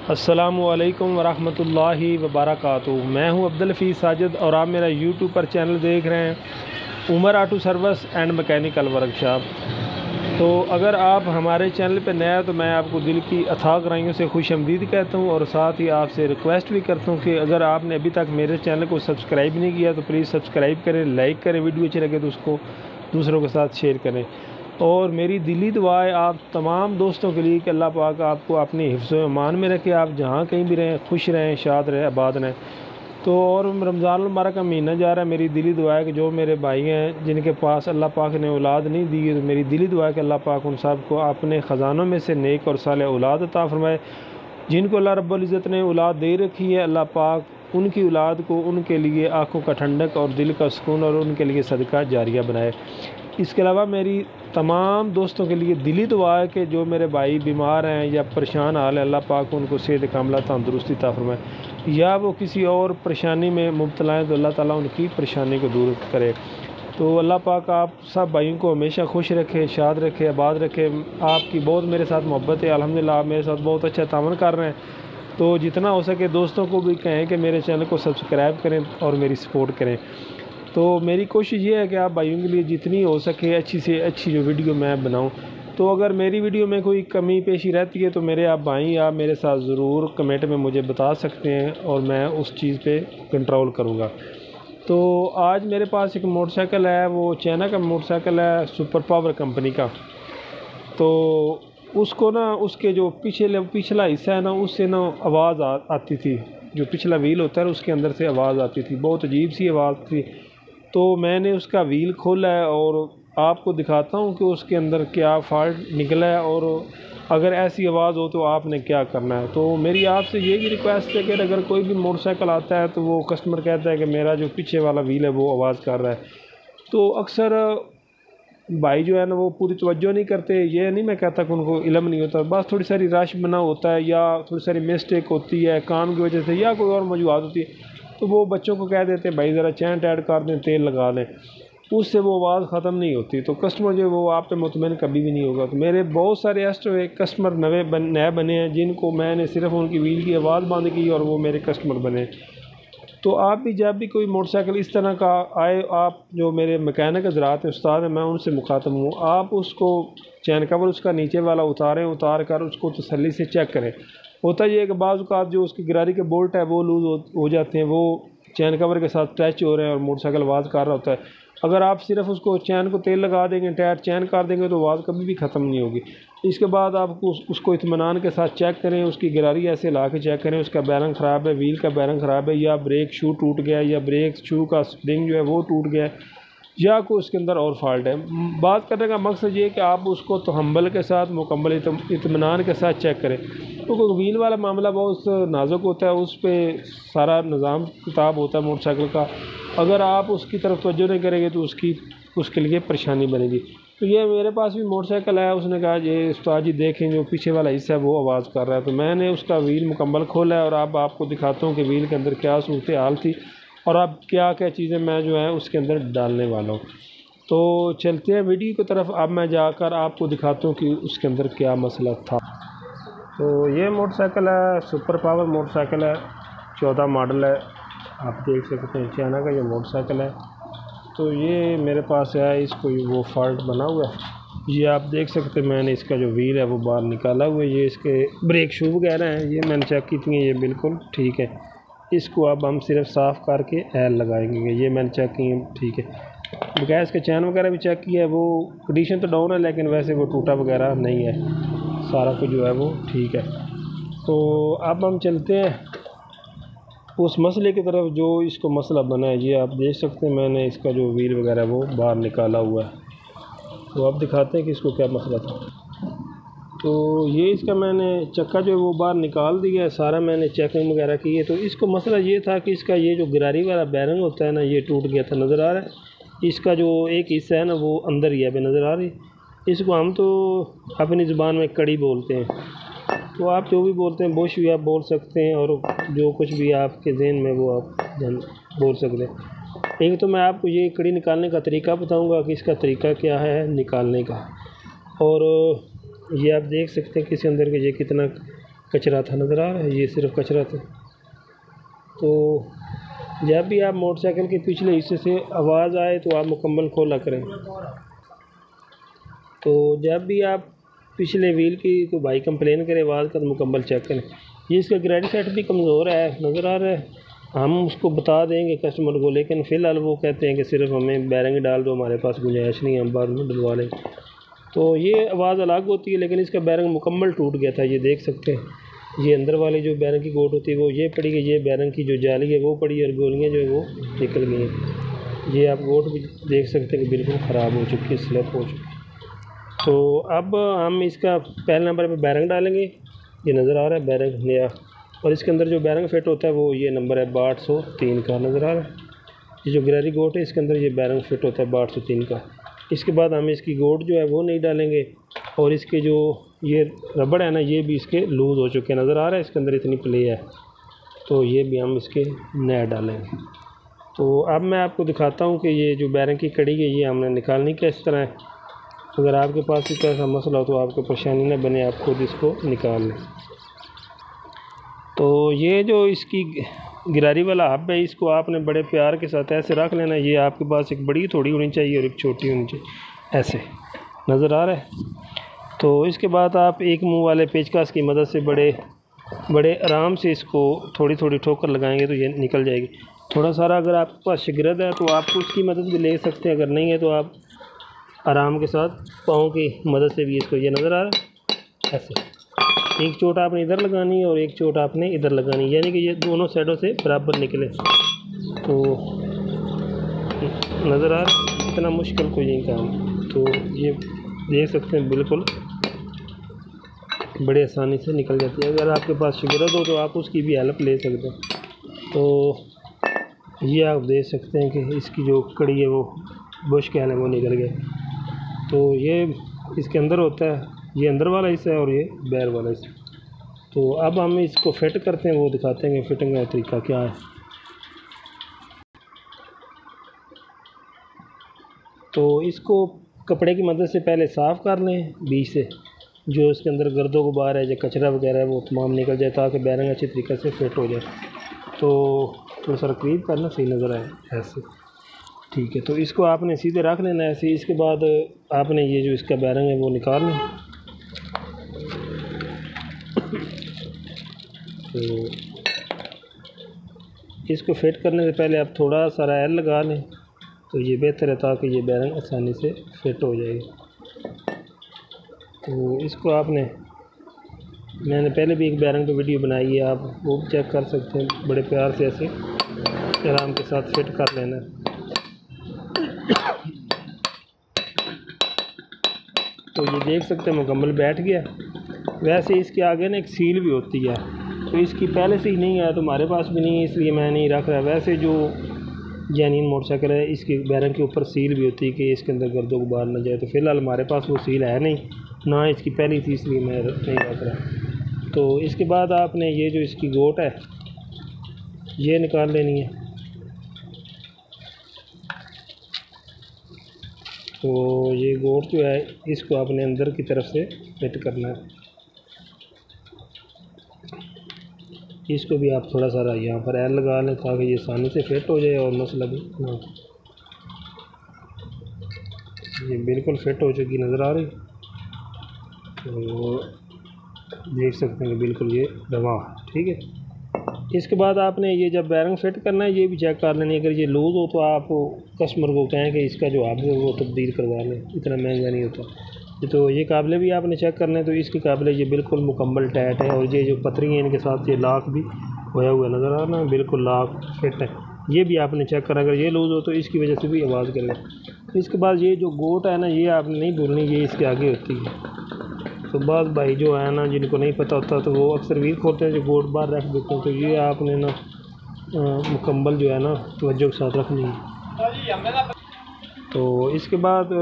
अस्सलामुअलैकुम वरहमतुल्लाहि वबरकातुहू। मैं हूं अब्दुल हफीज़ साजिद और आप मेरा यूट्यूब पर चैनल देख रहे हैं Umar auto service and mechanical workshop. तो अगर आप हमारे चैनल पर नया तो मैं आपको दिल की अथाह गहराइयों से खुशामदीद कहता हूं और साथ ही आपसे रिक्वेस्ट भी करता हूं कि अगर आपने अभी तक मेरे चैनल को सब्सक्राइब नहीं किया तो प्लीज़ सब्सक्राइब करें, लाइक करें, वीडियो अच्छी लगे तो उसको दूसरों के साथ शेयर करें। और मेरी दिली दुआ है आप तमाम दोस्तों के लिए कि अल्लाह पाक आपको अपनी हिफ्ज़ व अमान में रखे, आप जहाँ कहीं भी रहें खुश रहें, शाद रहें, आबाद रहें। तो और रमज़ान मुबारक का महीना जा रहा है, मेरी दिली दुआ है कि जो मेरे भाई हैं जिनके पास अल्लाह पाक ने औलाद नहीं दी है, तो मेरी दिली दुआ है कि अल्लाह पाक उन सब को अपने ख़जानों में से नेक और साले औलाद अता फरमाए। जिनको अल्लाह रब्बुल इज़्ज़त ने औलाद दे रखी है, अल्लाह पाक उनकी औलाद को उनके लिए आँखों का ठंडक और दिल का सुकून और उनके लिए सदका जारिया बनाए। इसके अलावा मेरी तमाम दोस्तों के लिए दिली दुआ है कि जो मेरे भाई बीमार हैं या परेशान हाल है, अल्लाह पाक उनको सेहत कामला तंदुरुस्ती अता फरमाए, या वो किसी और परेशानी में मुब्तला हैं तो अल्लाह ताला उनकी परेशानी को दूर करे। तो अल्लाह पाक आप सब भाइयों को हमेशा खुश रखे, शाद रखे, आबाद रखे। आपकी बहुत मेरे साथ मोहब्बत है, अल्हम्दुलिल्लाह आप मेरे साथ बहुत अच्छा तावन कर रहे हैं। तो जितना हो सके दोस्तों को भी कहें कि मेरे चैनल को सब्सक्राइब करें और मेरी सपोर्ट करें। तो मेरी कोशिश ये है कि आप भाइयों के लिए जितनी हो सके अच्छी से अच्छी जो वीडियो मैं बनाऊं। तो अगर मेरी वीडियो में कोई कमी पेशी रहती है तो मेरे आप भाई आप मेरे साथ ज़रूर कमेंट में मुझे बता सकते हैं और मैं उस चीज़ पे कंट्रोल करूँगा। तो आज मेरे पास एक मोटरसाइकिल है, वो चाइना का मोटरसाइकिल है, सुपर पावर कंपनी का। तो उसको ना उसके जो पिछला हिस्सा है ना उससे ना आवाज़ आती थी, जो पिछला व्हील होता है उसके अंदर से आवाज़ आती थी, बहुत अजीब सी आवाज़ थी। तो मैंने उसका व्हील खोला है और आपको दिखाता हूँ कि उसके अंदर क्या फ़ॉल्ट निकला है और अगर ऐसी आवाज़ हो तो आपने क्या करना है। तो मेरी आपसे ये भी रिक्वेस्ट है कि अगर कोई भी मोटरसाइकिल आता है तो वो कस्टमर कहता है कि मेरा जो पीछे वाला व्हील है वो आवाज़ कर रहा है, तो अक्सर भाई जो है ना वो पूरी तवज्जो नहीं करते। ये नहीं मैं कहता कि उनको इल्म नहीं होता, बस थोड़ी सारी रश बना होता है या थोड़ी सारी मिस्टेक होती है काम की वजह से या कोई और वजूहत होती है, तो वो बच्चों को कह देते हैं भाई ज़रा चैन टाइट कर दें, तेल लगा दें, उससे वो आवाज़ ख़त्म नहीं होती। तो कस्टमर जो वो आप पे मुतमईन कभी भी नहीं होगा। तो मेरे बहुत सारे कस्टमर नए बने हैं जिनको मैंने सिर्फ उनकी व्हील की आवाज़ बंद की और वो मेरे कस्टमर बने। तो आप भी जब भी कोई मोटरसाइकिल इस तरह का आए, आप जो मेरे मैकेनिक हज़रात हैं, उस्ताद हैं, मैं उनसे मुखातब हूँ, आप उसको चैन कवर उसका नीचे वाला उतार कर उसको तसल्ली से चेक करें। होता ये है कि बाज़ औक़ात जो उसकी गिरारी के बोल्ट है वो लूज़ हो जाते हैं, वो चैन कवर के साथ टच हो रहे हैं और मोटरसाइकिल आवाज़ कर रहा होता है। अगर आप सिर्फ उसको चैन को तेल लगा देंगे, टायर चैन कर देंगे तो आवाज़ कभी भी ख़त्म नहीं होगी। इसके बाद आप उसको इत्मीनान के साथ चेक करें, उसकी गिरारी ऐसे ला के चेक करें, उसका बैरंग ख़राब है, व्हील का बैरंग ख़राब है, या ब्रेक शू टूट गया है, या ब्रेक शू का स्प्रिंग जो है वो टूट गया है, या कोई उसके अंदर और फॉल्ट है। बात करने का मकसद ये है कि आप उसको तहम्मुल के साथ मुकम्मल इत्मीनान के साथ चेक करें। तो व्हील वाला मामला बहुत नाजुक होता है, उस पर सारा निज़ाम किताब होता है मोटरसाइकिल का। अगर आप उसकी तरफ तवज्जो नहीं करेंगे तो उसके लिए परेशानी बनेगी। तो ये मेरे पास भी मोटरसाइकिल है, उसने कहा ये उस्ताद जी देखें जो पीछे वाला हिस्सा है वो आवाज़ कर रहा है। तो मैंने उसका व्हील मुकम्मल खोला है और अब आपको दिखाता हूँ कि व्हील के अंदर क्या सूरत हाल थी और अब क्या क्या चीज़ें मैं जो है उसके अंदर डालने वाला हूँ। तो चलते हैं वीडियो की तरफ। अब मैं जाकर आपको दिखाता हूँ कि उसके अंदर क्या मसला था। तो ये मोटरसाइकिल है, सुपर पावर मोटरसाइकिल है, 14 मॉडल है, आप देख सकते हैं चाइना का ये मोटरसाइकिल है। तो ये मेरे पास है, इसको वो फॉल्ट बना हुआ है, ये आप देख सकते हैं। मैंने इसका जो व्हील है वो बाहर निकाला हुआ है, ये इसके ब्रेक शू वगैरह हैं, ये मैंने चेक की थी, ये बिल्कुल ठीक है। इसको अब हम सिर्फ साफ़ करके एल लगाएंगे, ये मैंने चेक की है, ठीक है। गैस के चैन वगैरह भी चेक किया है, वो कंडीशन तो डाउन है लेकिन वैसे वो टूटा वगैरह नहीं है, सारा कुछ जो है वो ठीक है। तो अब हम चलते हैं उस मसले की तरफ जो इसको मसला बना है। ये आप देख सकते हैं मैंने इसका जो व्हील वगैरह वो बाहर निकाला हुआ है। तो अब दिखाते हैं कि इसको क्या मसला था। तो ये इसका मैंने चक्का जो है वो बाहर निकाल दिया है, सारा मैंने चेकिंग वगैरह की है। तो इसको मसला ये था कि इसका ये जो गिरारी वाला बैरंग होता है ना, ये टूट गया था, नज़र आ रहा है। इसका जो एक हिस्सा है ना वो अंदर ही है, अभी नज़र आ रही। इसको हम तो अपनी ज़ुबान में कड़ी बोलते हैं, तो आप जो भी बोलते हैं बुश भी आप बोल सकते हैं, और जो कुछ भी आपके जहन में वो आप बोल सकते हैं। एक तो मैं आपको ये कड़ी निकालने का तरीका बताऊंगा कि इसका तरीका क्या है निकालने का। और ये आप देख सकते हैं कि इसके अंदर के ये कितना कचरा था, नज़र आ रहा है, ये सिर्फ कचरा था। तो जब भी आप मोटरसाइकिल के पिछले हिस्से से आवाज़ आए तो आप मुकम्मल खोला करें। तो जब भी आप पिछले व्हील की तो भाई कंप्लेन करें आवाज़ का तो मुकम्मल चेक करें। ये इसका ग्रेड सेट भी कमज़ोर है, नज़र आ रहा है। हम उसको बता देंगे कस्टमर को, लेकिन फ़िलहाल वो कहते हैं कि सिर्फ हमें बैरिंग डाल दो, हमारे पास गुंजाइश नहीं है, हम बाद में डलवा लें। तो ये आवाज़ अलग होती है, लेकिन इसका बैरिंग मुकम्मल टूट गया था, ये देख सकते हैं। ये अंदर वाली जो बैरिंग की गोट होती है वो ये पड़ी गई, ये बैरिंग की जो जाली है वो पड़ी और गोलियाँ जो है वो निकल गई हैं। ये आप गोट भी देख सकते हैं कि बिल्कुल ख़राब हो चुकी है, स्लिप हो चुकी है। तो अब हम इसका पहले नंबर पे बैरिंग डालेंगे। ये नज़र आ रहा है बैरिंग नया, और इसके अंदर जो बैरिंग फिट होता है वो ये नंबर है 6203 का, नज़र आ रहा है। ये जो गिरारी गोट है इसके अंदर ये बैरिंग फिट होता है 6203 का। इसके बाद हम इसकी गोट जो है वो नहीं डालेंगे, और इसके जो ये रबड़ है ना ये भी इसके लूज़ हो चुके हैं, नज़र आ रहा है इसके अंदर इतनी प्ले है, तो ये भी हम इसके नया डालेंगे। तो अब मैं आपको दिखाता हूँ कि ये जो बैरिंग की कड़ी है ये हमने निकालनी किस तरह है। अगर आपके पास इस तरह का मसला हो तो आपको परेशानी न बने, आप खुद इसको निकाल लें। तो ये जो इसकी गिरारी वाला हब है इसको आपने बड़े प्यार के साथ ऐसे रख लेना। ये आपके पास एक बड़ी थोड़ी होनी चाहिए और एक छोटी होनी चाहिए, ऐसे नज़र आ रहा है। तो इसके बाद आप एक मुंह वाले पेचकस की मदद से बड़े आराम से इसको थोड़ी थोड़ी ठोकर लगाएंगे तो ये निकल जाएगी। थोड़ा सारा अगर आपके पास शिगरद है तो आप उसकी मदद भी ले सकते हैं, अगर नहीं है तो आप आराम के साथ पाँव की मदद से भी इसको, ये नज़र आ रहा है ऐसे, एक चोट आपने इधर लगानी है और एक चोट आपने इधर लगानी है, यानी कि ये दोनों साइडों से बराबर निकले। तो नज़र आ रहा है, इतना मुश्किल कोई नहीं काम। तो ये देख सकते हैं बिल्कुल बड़े आसानी से निकल जाती है। अगर आपके पास शिगरद हो तो आप उसकी भी हेल्प ले सकते हैं। तो ये आप देख सकते हैं कि इसकी जो कड़ी है वो बुश कहना है वो निकल गया। तो ये इसके अंदर होता है, ये अंदर वाला हिस्सा है और ये बैर वाला हिस्सा। तो अब हम इसको फिट करते हैं, वो दिखाते हैं कि फिटिंग का तरीका क्या है। तो इसको कपड़े की मदद से पहले साफ़ कर लें बीच से, जो इसके अंदर गर्दो गुबार है, जो कचरा वगैरह है वो तमाम निकल जाए, ताकि बैरिंग अच्छी तरीके से फिट हो जाए। तो थोड़ा सा करीब करना सही नज़र आए ऐसे, ठीक है। तो इसको आपने सीधे रख लेना ऐसे। इसके बाद आपने ये जो इसका बैरिंग है वो निकाल लें। तो इसको फिट करने से पहले आप थोड़ा सा रायल लगा लें तो ये बेहतर है, ताकि ये बैरिंग आसानी से फिट हो जाएगी। तो इसको मैंने पहले भी एक बैरिंग पे वीडियो बनाई है, आप वो भी चेक कर सकते हैं। बड़े प्यार से ऐसे आराम के साथ फिट कर लेना। तो ये देख सकते हैं मुकम्मल बैठ गया। वैसे इसके आगे ना एक सील भी होती है, तो इसकी पहले से ही नहीं है तो हमारे पास भी नहीं है, इसलिए मैं नहीं रख रहा। वैसे जो जेन्युइन मोटरसाइकिल है इसकी बैरिंग के ऊपर सील भी होती है कि इसके अंदर गर्दो गुबार न जाए। तो फ़िलहाल हमारे पास वो सील है नहीं, ना इसकी पहली थी, इसलिए मैं नहीं रख रहा। तो इसके बाद आपने ये जो इसकी गोट है ये निकाल लेनी है। तो ये गोट जो है इसको आपने अंदर की तरफ से फिट करना है। इसको भी आप थोड़ा सा यहाँ पर एल लगा लें ताकि ये आसानी से फिट हो जाए और मसला भी ना हो। ये बिल्कुल फिट हो चुकी नज़र आ रही, तो देख सकते हैं कि बिल्कुल ये रवा, ठीक है। इसके बाद आपने ये जब बैरिंग फिट करना है ये भी चेक कर लेनी। अगर ये लूज़ हो तो आप कस्टमर को कहें कि इसका जो हब है वो तब्दील करवा लें, इतना महंगा नहीं होता। तो ये काबले भी आपने चेक करने, तो इसके काबले ये बिल्कुल मुकम्मल टाइट है, और ये जो पतरी है इनके साथ ये लॉक भी होया हुआ नज़र आ रहा है, बिल्कुल लॉक फिट है। ये भी आपने चेक करना, अगर ये लूज़ हो तो इसकी वजह से भी आवाज़ करेगा। इसके बाद ये जो गोट है ना ये आपने नहीं भूलनी, ये इसके आगे होती है। तो बाद भाई जो है ना जिनको नहीं पता होता तो वो अक्सर व्हील खोलते हैं जो गोट बाहर रख देते हैं। तो ये आपने ना मुकम्मल जो है ना तवज्जो के साथ रखनी है। तो इसके बाद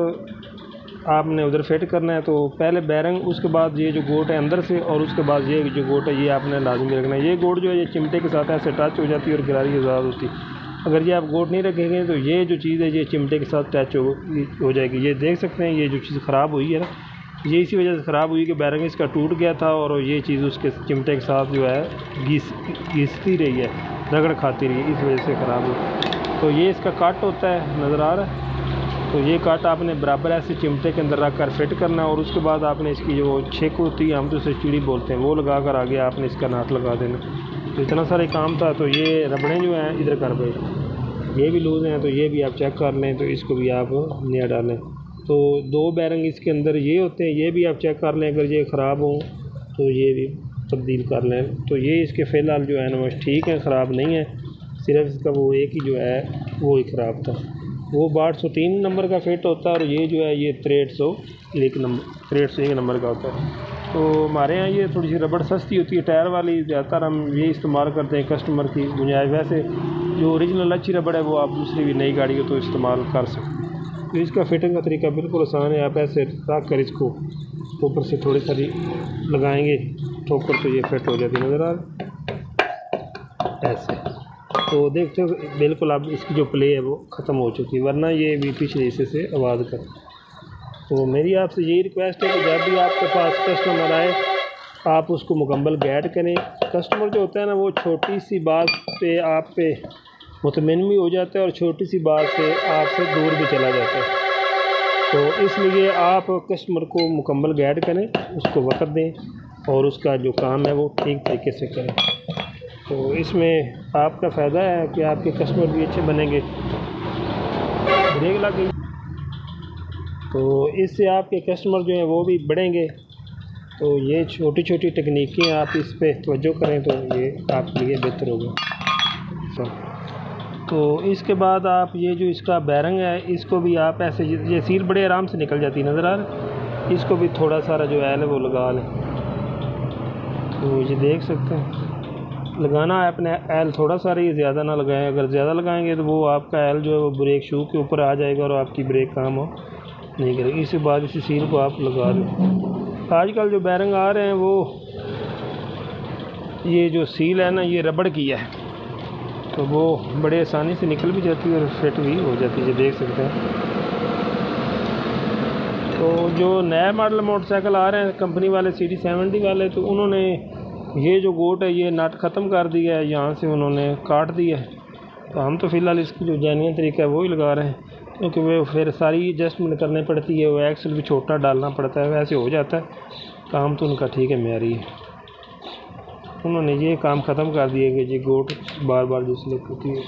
आपने उधर फिट करना है। तो पहले बैरिंग, उसके बाद ये जो गोट है अंदर से, और उसके बाद ये जो गोट है ये आपने लाजमी रखना है। ये गोट जो है ये चिमटे के साथ ऐसे टच हो जाती है और गिरारी आज़ाद होती है। अगर ये आप गोट नहीं रखेंगे तो ये जो चीज़ है ये चिमटे के साथ टच हो जाएगी। ये देख सकते हैं ये जो चीज़ ख़राब हुई है ना ये इसी वजह से ख़राब हुई कि बैरिंग इसका टूट गया था और ये चीज़ उसके चिमटे के साथ जो है घिसती रही है, रगड़ खाती रही है, इस वजह से ख़राब हुई। तो ये इसका कट होता है, नज़र आ रहा है। तो ये कट आपने बराबर ऐसे चिमटे के अंदर रख कर फिट करना है और उसके बाद आपने इसकी जो छेक होती है, हम तो उसे चिड़ी बोलते हैं, वो लगा कर आगे आपने इसका नाट लगा देना। तो इतना सारा काम था। तो ये रबड़ें जो हैं इधर कर पे ये भी लूज़ हैं, तो ये भी आप चेक कर लें, तो इसको भी आप नया डालें। तो 2 बैरिंग इसके अंदर ये होते हैं, ये भी आप चेक कर लें, अगर ये ख़राब हों तो ये भी तब्दील कर लें। तो ये इसके फ़िलहाल जो है ना ठीक है, ख़राब नहीं है, सिर्फ इसका वो एक ही जो है वो ही ख़राब था। वो 803 नंबर का फिट होता है और ये जो है ये 6301 नंबर का होता है। तो हमारे यहाँ ये थोड़ी सी रबड़ सस्ती होती है, टायर वाली, ज़्यादातर हम ये इस्तेमाल करते हैं कस्टमर की गुंजाइश। वैसे जो ओरिजिनल अच्छी रबड़ है वो आप दूसरी भी नई गाड़ी को तो इस्तेमाल कर सकते हैं। तो इसका फिटिंग का तरीका बिल्कुल आसान है। आप ऐसे रख कर इसको ऊपर से थोड़ी सारी लगाएंगे ठोकर, तो ये फिट हो जाती है, नज़र आ रहा ऐसे। तो देखते हो बिल्कुल अब इसकी जो प्ले है वो ख़त्म हो चुकी है, वरना ये भी पिछले हिस्से से आवाज़ कर। तो मेरी आपसे यही रिक्वेस्ट है कि जब भी आपके पास कस्टमर आए आप उसको मुकम्मल गाइड करें। कस्टमर जो होता है ना वो छोटी सी बात पे आप पे मुतमिन भी हो जाता है और छोटी सी बात से आपसे दूर भी चला जाता है। तो इसलिए आप कस्टमर को मुकम्मल गाइड करें, उसको वक्त दें और उसका जो काम है वो ठीक तरीके से करें। तो इसमें आपका फ़ायदा है कि आपके कस्टमर भी अच्छे बनेंगे। ब्रेक लग गई तो इससे आपके कस्टमर जो हैं वो भी बढ़ेंगे। तो ये छोटी छोटी तकनीकें आप इस पे तवज्जो करें तो ये आपके लिए बेहतर होगा। तो इसके बाद आप ये जो इसका बैरिंग है इसको भी आप ऐसे, ये सील बड़े आराम से निकल जाती है, नज़र आ रहा है। इसको भी थोड़ा सारा जो है वो लगा लें। तो ये देख सकते हैं लगाना है अपने एल थोड़ा सा ही, ज़्यादा ना लगाएं। अगर ज़्यादा लगाएंगे तो वो आपका एल जो है वो ब्रेक शू के ऊपर आ जाएगा और आपकी ब्रेक काम हो नहीं करेगी। इसके बाद इसी सील को आप लगा दें। आजकल जो बैरिंग आ रहे हैं वो ये जो सील है ना ये रबड़ की है, तो वो बड़े आसानी से निकल भी जाती है और फिट भी हो जाती है, देख सकते हैं। तो जो नए मॉडल मोटरसाइकिल आ रहे हैं कंपनी वाले CD70 वाले, तो उन्होंने ये जो गोट है ये नट ख़त्म कर दिया है, यहाँ से उन्होंने काट दिया है। तो हम तो फ़िलहाल इसकी जो जेन्युइन तरीका है वो ही लगा रहे हैं, क्योंकि वो फिर सारी एडजस्टमेंट करनी पड़ती है, वो एक्सल भी छोटा डालना पड़ता है, वैसे हो जाता है काम। तो उनका ठीक है, मेरी है। उन्होंने ये काम ख़त्म कर दिया कि ये गोट बार बार जो स्लिप होती है,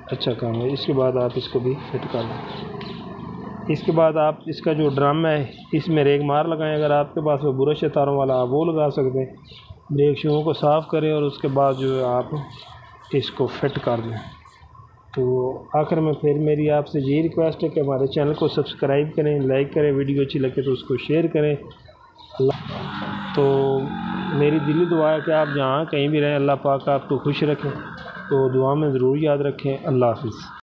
अच्छा काम है। इसके बाद आप इसको भी फिट कर दें। इसके बाद आप इसका जो ड्रम है इसमें रेग मार लगाएं। अगर आपके पास वो बुरश तारों वाला आप वो लगा सकते हैं। ब्रेक शूओं को साफ़ करें और उसके बाद जो है आप इसको फिट कर दें। तो आखिर में फिर मेरी आपसे यही रिक्वेस्ट है कि हमारे चैनल को सब्सक्राइब करें, लाइक करें, वीडियो अच्छी लगे तो उसको शेयर करें। तो मेरी दिली दुआ है कि आप जहाँ कहीं भी रहें अल्लाह पाक आपको खुश रखें। तो दुआ में ज़रूर याद रखें। अल्लाह हाफ़िज़।